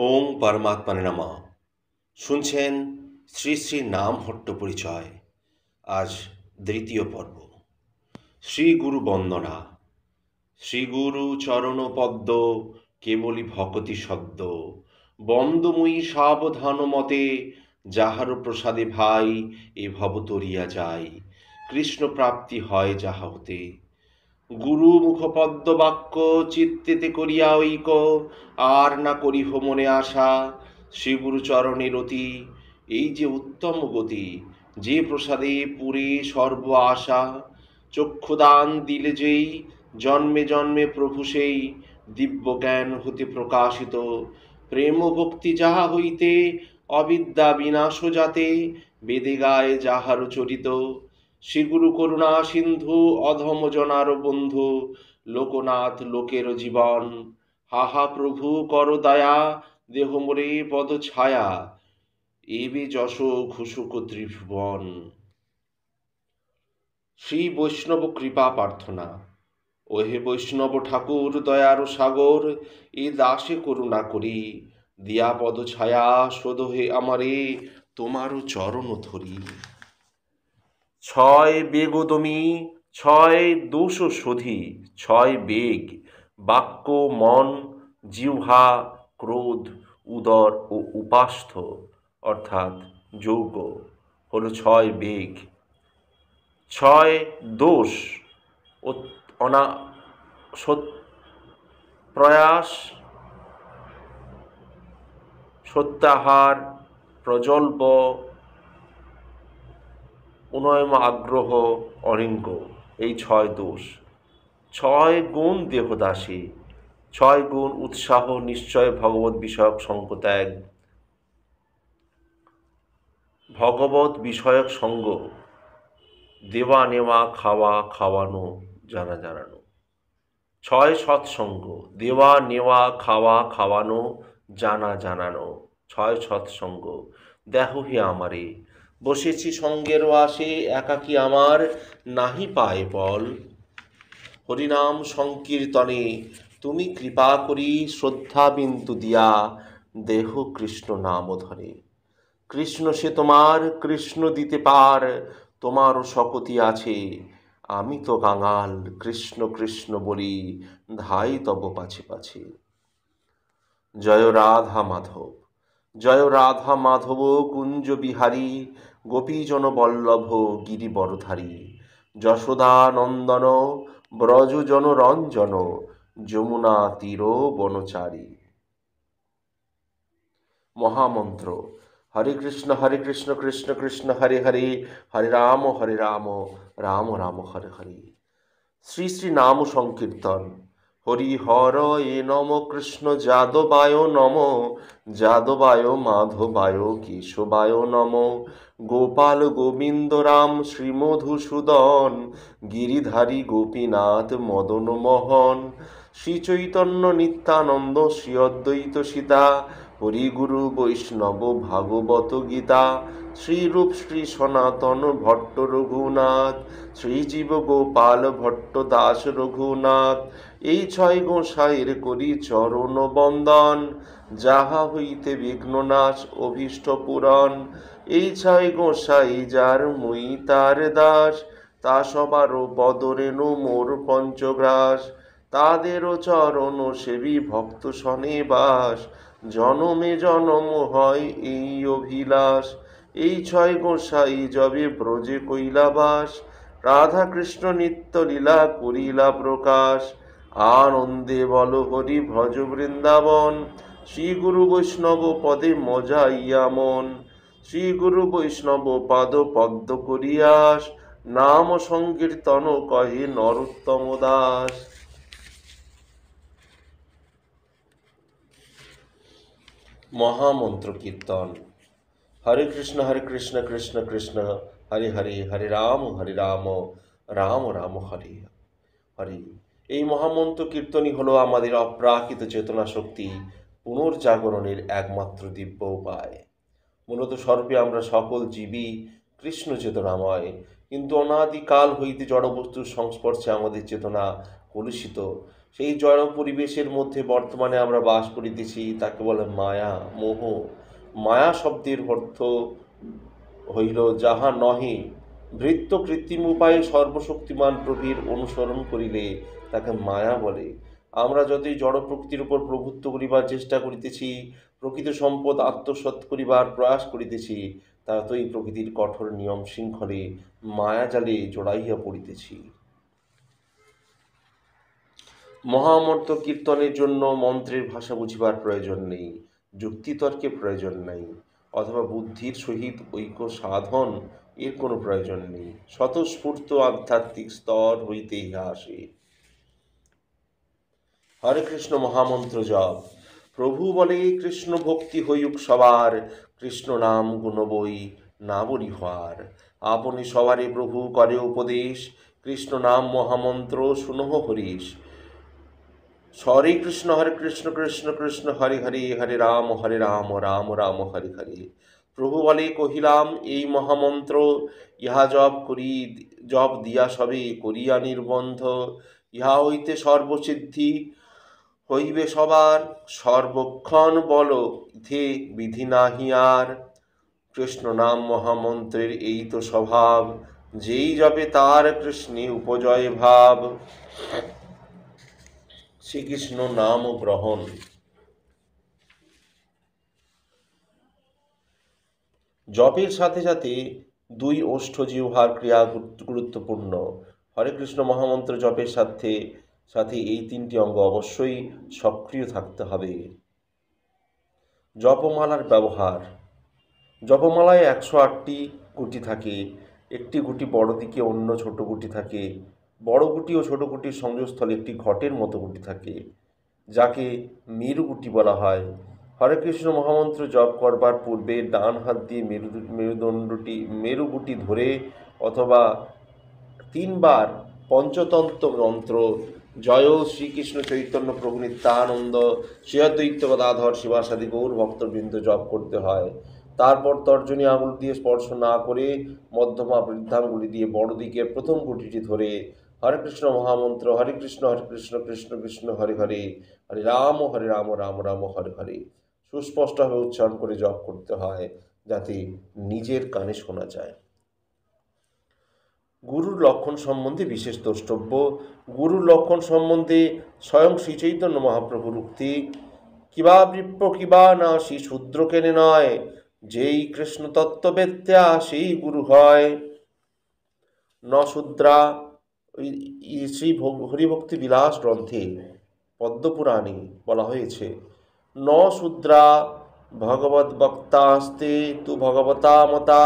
ওং পরমাত্মনে নমঃ। শুনছেন শ্রী শ্রী নাম হট্ট পরিচয়। আজ দ্বিতীয় পর্ব। শ্রী গুরু বন্দনা। শ্রী গুরু চরণ পদ্ম কেবলি ভকতি সদ্য। বন্দময়ী সাবধান মতে যাহার প্রসাদে ভাই এ ভব তরিয়া যায়। কৃষ্ণ প্রাপ্তি হয় যাহা হতে। গুরু মুখপদ্ম বাক্য চিত্তেতে করিয়া ঐক, আর না করিহ মনে আশা। শ্রীগুরু চরণের অতি এই যে উত্তম গতি, যে প্রসাদে পুরে সর্ব আশা। চক্ষুদান দিলে যেই জন্মে জন্মে প্রভু সেই, দিব্য জ্ঞান হতে প্রকাশিত। প্রেম ভক্তি যাহা হইতে অবিদ্যা বিনাশ যাতে, বেদে গায়ে যাহার চরিত। শ্রীগুরু করুণা সিন্ধু অধম জনার বন্ধু, লোকনাথ লোকের জীবন। হাহা প্রভু কর দয়া, দেহ মোরে পদ ছায়া, এবে যশ ঘুষুক ত্রিভুবন। শ্রী বৈষ্ণব কৃপা প্রার্থনা। ওহে বৈষ্ণব ঠাকুর দয়ার সাগর, এ দাসে করুণা করি, দিয়া পদ ছায়া শোধ হে আমারে, তোমারও চরণ ধরি। ছয় বেগদমি, ছয় দোষ শোধি, ছয় বেগ বাক্য মন জিহ্বা ক্রোধ উদর ও উপাস্থ অর্থাৎ যৌগ হলো ছয় বেগ। ছয় দোষ প্রয়াস সত্যাহার প্রজল্প উনয়ম আগ্রহ অরিঙ্গ, এই ছয় দোষ। ছয় গুণ দেহদাসী, ছয় গুণ উৎসাহ নিশ্চয় ভগবত বিষয়ক সঙ্গত্যাগ। ভগবত বিষয়ক সঙ্গ দেওয়া নেওয়া খাওয়া খাওয়ানো জানা জানানো। ছয় সৎসঙ্গ দেওয়া নেওয়া খাওয়া খাওয়ানো জানা জানানো। ছয় সৎসঙ্গ দেহ হে আমারে, বসেছি সঙ্গের আসে একাকী আমার নাহি পায় বল। হরিনাম সংকীর্তনে তুমি কৃপা করি শ্রদ্ধা বিন্দু দিয়া, দেহ কৃষ্ণ নাম ধরে। কৃষ্ণ সে তোমার, কৃষ্ণ দিতে পার, তোমারও শকতি আছে। আমি তো কাঙাল, কৃষ্ণ কৃষ্ণ বলি ধাই তব পাছে পাছে। জয় রাধা মাধব, জয় রাধা মাধব কুঞ্জ বিহারী, গোপীজন বল্লভ গিরিবরধারী। যশোদা নন্দন ব্রজজন রঞ্জন, যমুনা তীর বনচারী। মহামন্ত্র। হরে কৃষ্ণ কৃষ্ণ কৃষ্ণ হরে হরে, হরে রাম রাম রাম হরে হরে। শ্রী শ্রী নাম সংকীর্তন। হরি হর এ নম কৃষ্ণ যাদবায় নম, যাদবায় মাধবায় কেশবায় নম। গোপাল গোবিন্দ রাম শ্রীমধুসূদন, গিরিধারী গোপীনাথ মদন মোহন। শ্রী চৈতন্য নিত্যানন্দ শ্রী অদ্বৈত সীতা, হরি গুরু বৈষ্ণব ভাগবত গীতা। শ্রীরূপ শ্রী সনাতন ভট্ট রঘুনাথ, শ্রীজীব গোপাল ভট্ট দাস রঘুনাথ। এই ছয় গোসাইয়ের করি চরণ বন্দন, যাহা হইতে বিঘ্ননাশ অভীষ্ট পূরণ। এই ছয় গোসাই যার মুই তার দাস, তা সবারও বদরেণু মোর পঞ্চগ্রাস। তাদেরও চরণ সেবী ভক্ত সনে বাস, জনমে জনম হয় এই অভিলাষ। এই ছয় গোসাই যবে ব্রজে কৈলাবাস, রাধা কৃষ্ণ নিত্য লীলা করিলা প্রকাশ। আনন্দে বল হরি ভজ বৃন্দাবন, শ্রী গুরু বৈষ্ণব পদে মজাইয়া মন। শ্রী গুরু বৈষ্ণব পাদ পদ্ম করিয়াস, নাম সংকীর্তন কহে নরোত্তম দাস। মহামন্ত্র কীর্তন। হরে কৃষ্ণ কৃষ্ণ কৃষ্ণ হরে হরে, হরে রাম রাম রাম হরে হরে। এই মহামন্ত্র কীর্তনই হলো আমাদের অপ্রাকৃত চেতনা শক্তি পুনর্জাগরণের একমাত্র দিব্য উপায়। মূলত স্বরূপে আমরা সকল জীবই কৃষ্ণ চেতনাময়, কিন্তু অনাদিকাল হইতে জড়বস্তুর সংস্পর্শে আমাদের চেতনা কলুষিত। সেই জড় পরিবেশের মধ্যে বর্তমানে আমরা বাস করিতেছি, তাকে বলে মায়া, মোহ। মায়া শব্দের অর্থ হইল যাহা নহে। ভৃত্য কৃত্রিম উপায়ে সর্বশক্তিমান প্রভুর অনুসরণ করিলে তাকে মায়া বলে। আমরা যতই জড় প্রকৃতির উপর প্রভুত্ব করিবার চেষ্টা করিতেছি, প্রকৃত সম্পদ আত্মসাৎ করিবার প্রয়াস করিতেছি, ততই প্রকৃতির কঠোর নিয়ম শৃঙ্খলে মায়াজালে জড়াইয়া পড়িতেছি। মহামন্ত্র কীর্তনের জন্য মন্ত্রের ভাষা বুঝিবার প্রয়োজন নেই, যুক্তিতর্কের প্রয়োজন নাই, অথবা বুদ্ধির সহিত ঐক্য সাধন এর কোনো প্রয়োজন নেই। স্বতঃস্ফূর্ত আধ্যাত্মিক স্তর হইতে ইহা আসে। হরে কৃষ্ণ মহামন্ত্র জপ। প্রভু বলে কৃষ্ণ ভক্তি হইউক সবার, কৃষ্ণ নাম গুণ বই না বলি হওয়ার। আপনি সবারে প্রভু করে উপদেশ, কৃষ্ণ নাম মহামন্ত্র শুনহ হরিশ। হরে কৃষ্ণ কৃষ্ণ কৃষ্ণ হরে হরে, হরে রাম রাম রাম হরে হরে। প্রভু বলে কহিলাম এই মহামন্ত্র, ইহা জপ দিয়া সবে করিয়া নির্বন্ধ। ইহা হইতে সর্বসিদ্ধি হইবে সবার, সর্বক্ষণ বল ইথে বিধি নাহি আর। কৃষ্ণ নাম মহামন্ত্রের এই তো স্বভাব, যেই জপে তার কৃষ্ণে উপজয় ভাব। শ্রীকৃষ্ণ নাম গ্রহণ। জপের সাথে সাথে দুই ওষ্ঠ জিহ্বার ক্রিয়া গুরুত্বপূর্ণ। হরে কৃষ্ণ মহামন্ত্র জপের সাথে সাথে এই তিনটি অঙ্গ অবশ্যই সক্রিয় থাকতে হবে। জপমালার ব্যবহার। জপমালায় 108টি গুটি থাকে। একটি গুটি বড় দিকে, অন্য ছোট গুটি থাকে। বড় গুটি ও ছোট গুটির সংযোগস্থলে একটি ঘটের মতো গুটি থাকে, যাকে মেরু গুটি বলা হয়। হরে কৃষ্ণ মহামন্ত্র জপ করবার পূর্বে ডান হাত দিয়ে মেরু গুটি ধরে অথবা 3 বার পঞ্চতন্ত্র মন্ত্র জয় শ্রীকৃষ্ণ চৈতন্য প্রভু নিত্যানন্দ শ্রী অদ্বৈত গদাধর শিবাসাদি গৌর ভক্তবৃন্দ জপ করতে হয়। তারপর তর্জনী আঙুল দিয়ে স্পর্শ না করে মধ্যমা বৃদ্ধাঙ্গুলি দিয়ে বড় দিকের প্রথম গুটিটি ধরে হরে কৃষ্ণ মহামন্ত্র হরে কৃষ্ণ কৃষ্ণ কৃষ্ণ হরে হরে, হরে রাম রাম রাম হরে হরে সুস্পষ্টভাবে উচ্চারণ করে জপ করতে হয়, যাতে নিজের কানে শোনা যায়। গুরুর লক্ষণ সম্বন্ধে বিশেষ দ্রষ্টব্য। গুরুর লক্ষণ সম্বন্ধে স্বয়ং শ্রীচৈতন্য মহাপ্রভুর উক্তি, কিবা বৃপ্প কিবা না সে শূদ্র কেনে নয়, যেই কৃষ্ণ তত্ত্ববেত্তা সেই গুরু হয়। ন শূদ্রা শ্রী হরিভক্তি বিলাস গ্রন্থে পদ্মপুরাণে বলা হয়েছে, ন শূদ্রা ভগবদ বক্তাস্তে তু ভগবতা মতা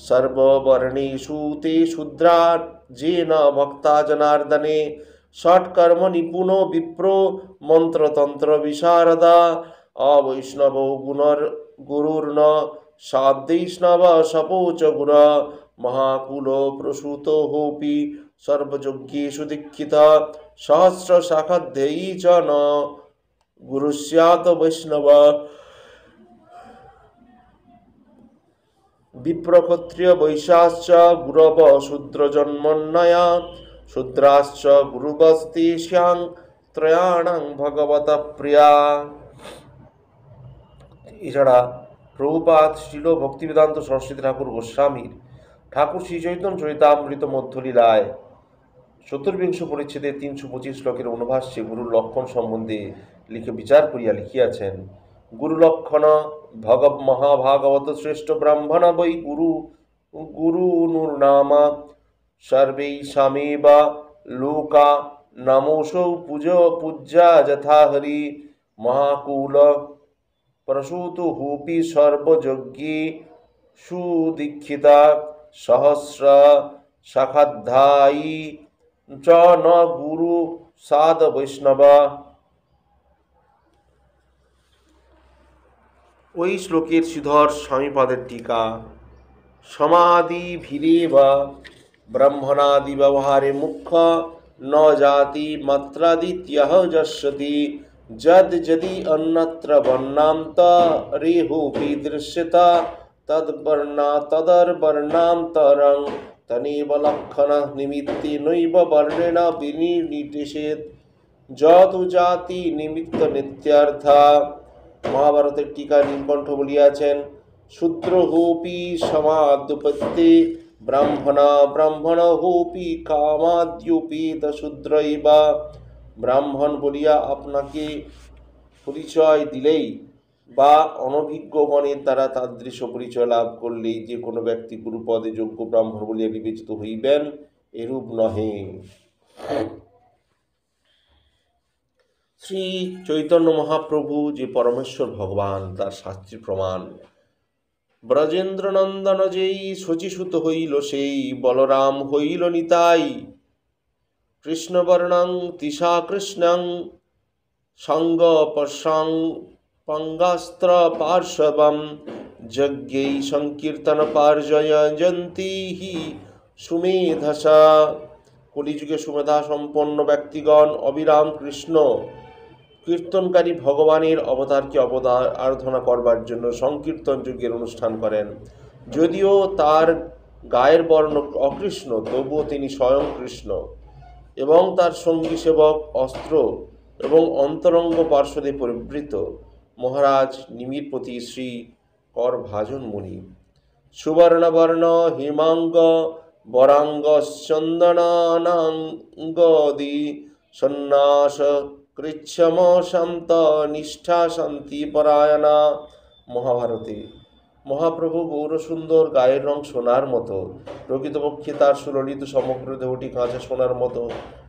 সর্ববর্ণেষু তে শূদ্রা যে না ভক্তা জনার্দনে ষটকর্ম নিপুণ বিপ্র মন্ত্রতন্ত্র বিশারদা অবৈষ্ণব গুরুর্ন সাদ্বৈষ্ণব সপোচ গুর মহাকুল প্রসূত হোপি সর্বযজ্ঞেষু দীক্ষিতা সহস্র শাখাধ্যয়ী চ ন গুরু স্যাৎ বৈষ্ণব। বিপ্রক্ষত্রিয় বৈশ্যাশ্চ গুরব শূদ্র জন্মন্নয়া শূদ্রাশ্চ গুরুবস্তেষ্যাং ত্রয়াণাং ভগবত প্রিয়া। এছাড়া প্রভুপাদ শ্রীল ভক্তিবেদান্ত সরস্বতী ঠাকুর গোস্বামীর ঠাকুর শ্রী চৈতন্য চরিতামৃত মধ্যলীলায় 14বিংশ পরিচ্ছেদের 325 শ্লোকের অনুভাষ্যে গুরুর লক্ষণ সম্বন্ধে বিচার করিয়া লিখিয়াছেন, গুরু লক্ষণ মহাভাগবত শ্রেষ্ঠ ব্রাহ্মণ বৈ গুরু নুর্নামা সর্বৈষামেব লোকা নমোসৌ পূজ্যা যথা হরি মহাকুল প্রসূত হুপি সর্বযজ্ঞে সুদীক্ষিতা সহস্র শাখাধ্যায়ী চ ন গুরু সাদ বৈষ্ণব। ওই শ্লোকের শ্রীধর স্বামীপাদের টিকা, সমাধি ভিরেব ব্রহ্মণাদি ব্যবহারে মুখ্য ন জাতি মাত্রাদিত্যহ যস্যতি যদ যদি অন্যত্র বর্ণান্তরেহোপি দৃশ্যতা তদর্বর্ণান্তরং তনেব লক্ষণ নিমিত্তে নৈব বর্ণেন বিনির্নির্দেশেত যত জাতি নিমিত্ত নিত্যার্থা। মহাভারতের টিকা নীলকণ্ঠ বলিয়াছেন, শূদ্র হোপি সমাদ্যুপত্তে ব্রাহ্মণা ব্রাহ্মণ হোপি কামাদ্যুপেত শূদ্রৈবা। ব্রাহ্মণ বলিয়া আপনাকে পরিচয় দিলেই বা অনভিজ্ঞ গণের দ্বারা তাদৃশ পরিচয় লাভ করলেই যে কোনো ব্যক্তি গুরুপদে যোগ্য ব্রাহ্মণ বলিয়া বিবেচিত হইবেন, এরূপ নহে। শ্রী চৈতন্য মহাপ্রভু যে পরমেশ্বর ভগবান তার শাস্ত্রী প্রমাণ। ব্রজেন্দ্র নন্দন যেই শচীসুত হইল সেই বলরাম হইল নিতাই। কৃষ্ণবর্ণং তিসা কৃষ্ণং সঙ্গ পশং পঙ্গাস্ত্র পার্শ্ববম যজ্ঞৈ সংকীর্তন পার্জয়ন্তি হি সুমেধসা। কলিযুগে সুমেধা সম্পন্ন ব্যক্তিগণ অবিরাম কৃষ্ণ কীর্তনকারী ভগবানের অবতারকে আরাধনা করবার জন্য সংকীর্তন যজ্ঞের অনুষ্ঠান করেন। যদিও তার গায়ের বর্ণ অকৃষ্ণ, তবুও তিনি স্বয়ং কৃষ্ণ এবং তার সঙ্গী সেবক অস্ত্র এবং অন্তরঙ্গ পার্শ্বদে পরিবৃত মহারাজ নিমির প্রতি শ্রী করভাজন মুনি। সুবর্ণবর্ণ হিমাঙ্গ বরাঙ্গ চন্দনানাঙ্গদি সন্ন্যাস কৃচ্ছম শান্ত নিষ্ঠা শান্তি পরায়ণা। মহাভারতে মহাপ্রভু গৌরসুন্দর, গায়ের রং সোনার মতো, প্রকৃতপক্ষে তার সুললিত সমগ্র দেহটি কাঁচা সোনার মতো,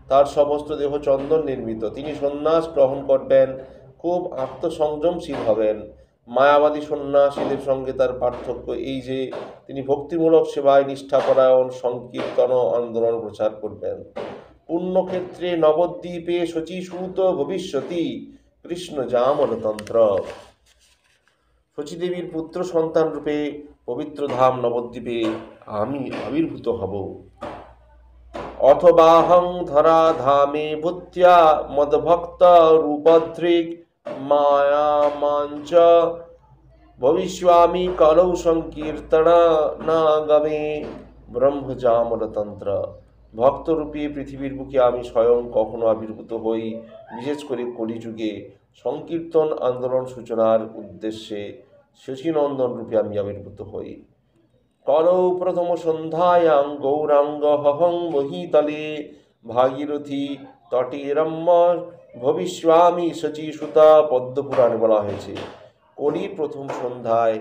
তার সমস্ত দেহ চন্দন নির্মিত। তিনি সন্ন্যাস গ্রহণ করবেন, খুব আত্মসংযমশীল হবেন। মায়াবাদী সন্ন্যাসীদের সঙ্গে তার পার্থক্য এই যে তিনি ভক্তিমূলক সেবায় নিষ্ঠাপরায়ণ, সংকীর্তন আন্দোলন প্রচার করবেন। পুণ্যক্ষেত্রে নবদ্বীপে শচীসূত ভবিষ্যতি কৃষ্ণ জামনতন্ত্র। শচীদেবীর পুত্র সন্তান রূপে পবিত্র ধাম নবদ্বীপে আমি আবির্ভূত হব। অথবাহং ধরা ধামে ভূত্যা মদভক্ত রূপধৃক মায়ামাঞ্চ ভবিষ্যামি কলৌ সংকীর্তনাগমে ব্রহ্মজামনতন্ত্র। ভক্তরূপী পৃথিবীর বুকে আমি স্বয়ং কখনো আবির্ভূত হই, বিশেষ করে কলিযুগে সংকীর্তন আন্দোলন সূচনার উদ্দেশ্যে শচীনন্দন রূপে আমি আবির্ভূত হই। কলৌ প্রথম সন্ধ্যায়াং গৌরাঙ্গ হহং মহীতলে ভাগীরথী তটে রম্য ভবিষ্যামি শচীসুতা। পদ্মপুরাণে বলা হয়েছে, কলির প্রথম সন্ধ্যায়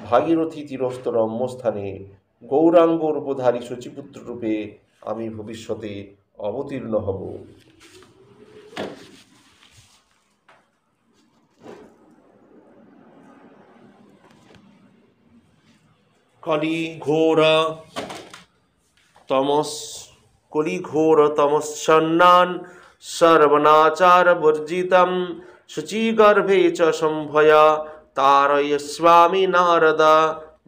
ভাগীরথী তীরস্থ রম্যস্থানে গৌরাঙ্গ রূপধারী শচীপুত্র রূপে আমি ভবিষ্যতে অবতীর্ণ হব। কলিঘোর তমস্সন্নান সর্বনাচার বর্জিতম শুচিগর্ভে চ সম্ভয়া তারয়স্বামী নারদা।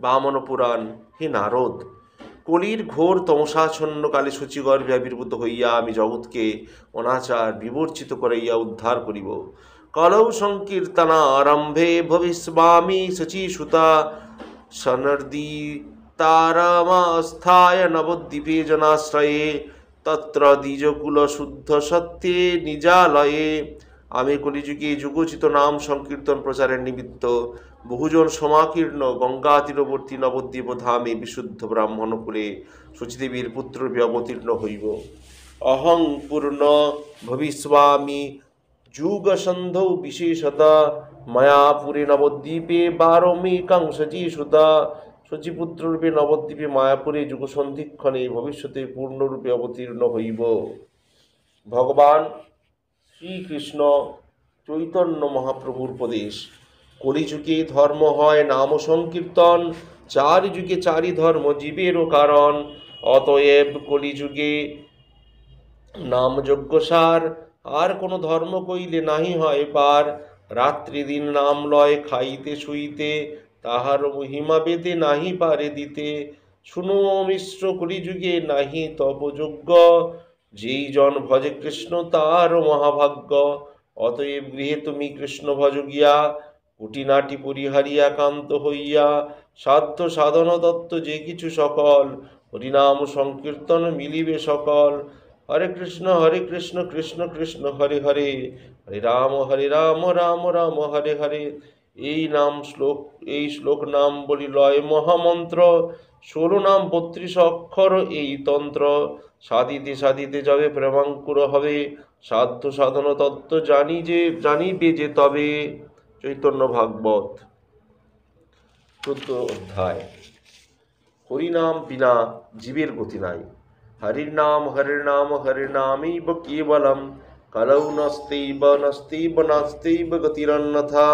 বামন পুরাণ। হে নারদ, কলির ঘোর তমসাচ্ছন্ন কালে শুচিগর্ভে আবির্ভূত হইয়া আমি জগৎকে অনাচার বিবর্জিত করাইয়া উদ্ধার করিব। কলৌ সংকীর্তনা আরম্ভে ভবিষ্যামি শচীসুতা সনর্দি তারমাস্থায় নবদ্বীপে জনাশ্রয়ে তত্র দ্বিজকুল শুদ্ধ সত্যে নিজালয়ে। আমি কলিযুগে যুগোচিত নাম সংকীর্তন প্রচারের নিমিত্ত বহুজন সমাকীর্ণ গঙ্গা তীরবর্তী নবদ্বীপ ধামে বিশুদ্ধ ব্রাহ্মণকুলে শচীদেবীর পুত্ররূপে অবতীর্ণ হইব। অহং পূর্ণ ভবিষ্যামি যুগসন্ধৌ বিশেষতা মায়াপুরে নবদ্বীপে বারমেকাং শচীসুতা। শচীপুত্ররূপে নবদ্বীপে মায়াপুরে যুগসন্ধিক্ষণে ভবিষ্যতে পূর্ণরূপে অবতীর্ণ হইব। ভগবান শ্রীকৃষ্ণ চৈতন্য মহাপ্রভুর উপদেশ। কলিযুগে ধর্ম হয় নাম সংকীর্তন, চারি যুগে চারি ধর্ম জীবেরও কারণ। অতএব কলিযুগে নাম যজ্ঞসার, আর কোনো ধর্ম কইলে নাহি হয় পার। রাত্রি দিন নাম লয় খাইতে শুইতে, তাহার মহিমা বেদে নাহি পারে দিতে। শুনো মিশ্র কলিযুগে নাহি তপযোগ্য, যেই জন ভজে কৃষ্ণ তার মহাভাগ্য। অতএব গৃহে তুমি কৃষ্ণ ভজ গিয়া, কুটিনাটি পরিহারিয়া কান্ত হইয়া, সাধ্য সাধন তত্ত্ব যে কিছু সকল হরিনাম সংকীর্তন মিলিবে সকল। হরে কৃষ্ণ কৃষ্ণ কৃষ্ণ হরে হরে, হরে রাম রাম রাম হরে হরে। এই শ্লোক নাম বলি লয় মহামন্ত্র, 16 নাম 32 অক্ষর এই তন্ত্র। সাধিতে সাধিতে যাবে প্রেমাঙ্কুর হবে, সাধ্য সাধন তত্ত্ব জানিবে যে তবে। চৈতন্য ভাগবত 14 অধ্যায়। হরিনাম বিনা জীবের গতি নাই। হরির নামেইব কেবলম, কলৌ নাস্তেইব নাস্তেইব গতিরন্যথা।